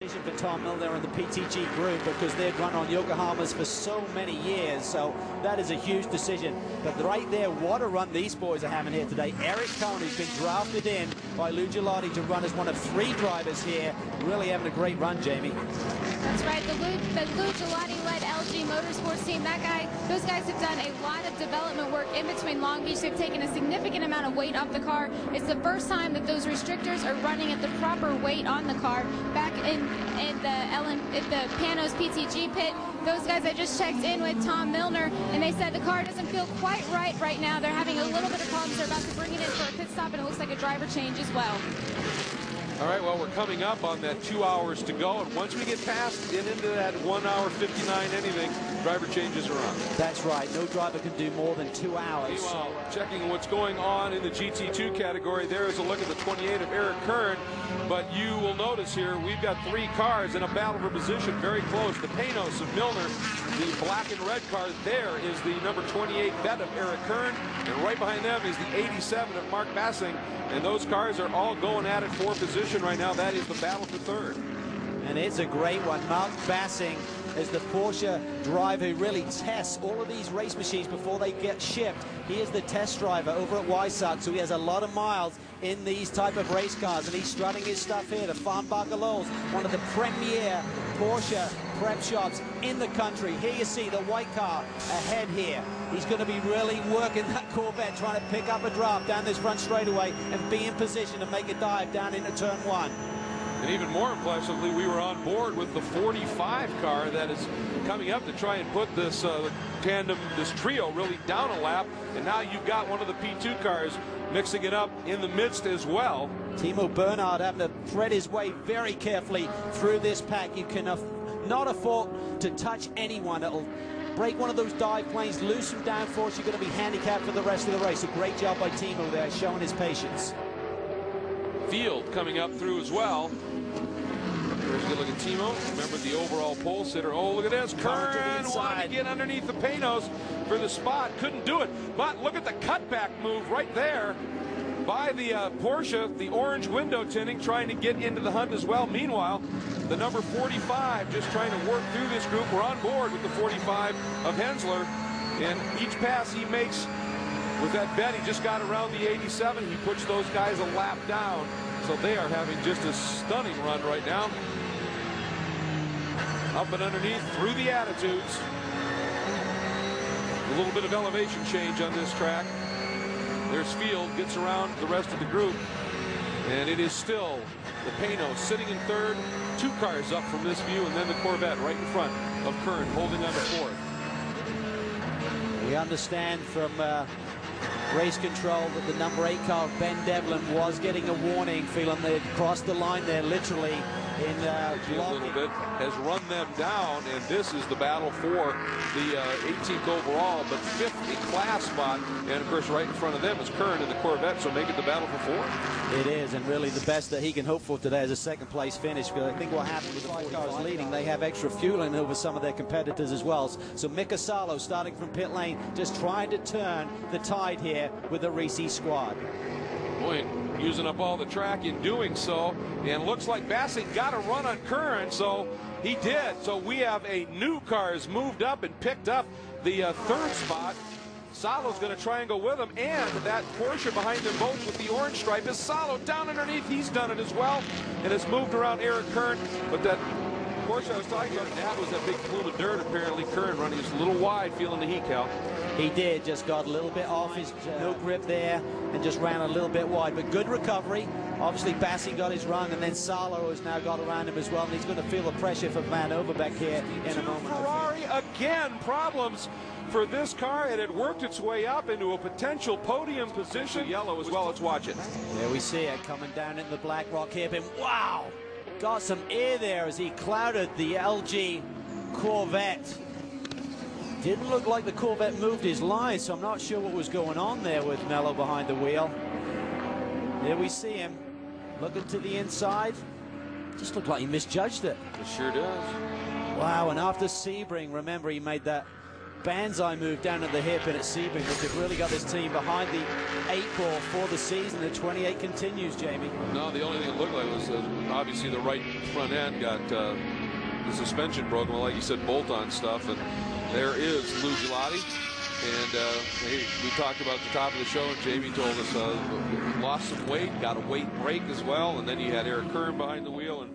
For Tom Milner and the PTG group, because they've run on Yokohamas for so many years, so that is a huge decision. But right there, what a run these boys are having here today. Eric Cohn, who's been drafted in by Gigliotti to run as one of 3 drivers here, really having a great run, Jamie. That's right, the Gigliotti-led LG Motorsports team, those guys have done a lot of development work in between Long Beach. They've taken a significant amount of weight off the car. It's the first time that those restrictors are running at the proper weight on the car. Back in the Panos PTG pit, those guys, I just checked in with Tom Milner, and they said the car doesn't feel quite right now. They're having a little bit of problems. They're about to bring it in for a pit stop, and it looks like a driver change as well. All right, well, we're coming up on that 2 hours to go, and once we get past and into that 1 hour 59 anything, driver changes are on. That's right. No driver can do more than 2 hours. Meanwhile, checking what's going on in the GT2 category, there is a look at the 28 of Eric Kern, but you will notice here we've got 3 cars in a battle for position very close. The Panos of Milner, the black and red car, there is the number 28 Bet of Eric Kern, and right behind them is the 87 of Mark Bassing, and those cars are all going at it for position right now. That is the battle for third. And it's a great one. Mark Bassing is the Porsche driver who really tests all of these race machines before they get shipped. He is the test driver over at Weissach, so he has a lot of miles in these type of race cars, and he's strutting his stuff here. The Farnbacher Lowe's, one of the premier Porsche prep shops in the country. Here you see the white car ahead here. He's going to be really working that Corvette, trying to pick up a draft down this front straightaway and be in position to make a dive down into turn 1. And even more impressively, we were on board with the 45 car that is coming up to try and put this tandem, this trio, really down a lap. And now you've got one of the P2 cars mixing it up in the midst as well. Timo Bernhard having to thread his way very carefully through this pack. You can not afford to touch anyone. It'll break one of those dive planes, lose some downforce. You're going to be handicapped for the rest of the race. A great job by Timo there, showing his patience. Field coming up through as well. Here's a good look at Timo. Remember the overall pole sitter. Oh, look at this. Kern wanted to get underneath the Panos for the spot. Couldn't do it. But look at the cutback move right there by the Porsche. The orange window tinting trying to get into the hunt as well. Meanwhile, the number 45 just trying to work through this group. We're on board with the 45 of Hensler. And each pass he makes with that bet, he just got around the 87. He puts those guys a lap down. So they are having just a stunning run right now. Up and underneath through the attitudes. A little bit of elevation change on this track. There's Field, gets around the rest of the group. And it is still the Panos sitting in third. 2 cars up from this view, and then the Corvette right in front of Kern holding on to fourth. We understand from race control that the number 8 car, Ben Devlin, was getting a warning, feeling they had crossed the line there literally in a little bit, has run them down, and this is the battle for the 18th overall, but 5th in class spot, and of course right in front of them is Kern in the Corvette, so make it the battle for 4th. It is, and really the best that he can hope for today is a 2nd place finish, because I think what happened with the 5 cars leading, they have extra fueling over some of their competitors as well. So Mika Salo starting from pit lane, just trying to turn the tide here with the Risi squad. Boy, using up all the track in doing so, and looks like Bassing got a run on Kern, so he did. So we have a new car has moved up and picked up the 3rd spot. Salo's going to try and go with him, and that Porsche behind them both with the orange stripe is Salo down underneath. He's done it as well, and has moved around Eric Kern, but that Porsche I was talking about, that was that big plume of dirt. Apparently Kern running just a little wide, feeling the heat, Cal. He did, just got a little bit off his no grip there and just ran a little bit wide, but good recovery. Obviously Bassing got his run, and then Salo has now got around him as well, and he's going to feel the pressure for Van Over back here in a moment. Ferrari again, problems for this car. It had worked its way up into a potential podium position. Yellow as well. Let's watch it. There we see it coming down in the Black Rock hairpin. Wow! Got some air there as he clouded the LG Corvette. Didn't look like the Corvette moved his line, so I'm not sure what was going on there with Mello behind the wheel. There we see him looking to the inside. Just looked like he misjudged it. It sure does. Wow, and after Sebring, remember he made that banzai move down at the hip and at Sebring, which have really got this team behind the 8 ball for the season. The 28 continues, Jamie. No, the only thing it looked like was obviously the right front end got the suspension broken. Well, like you said, bolt-on stuff. And there is Gigliotti. And we talked about the top of the show, and Jamie told us lost some weight, got a weight break as well. And then you had Eric Kern behind the wheel. And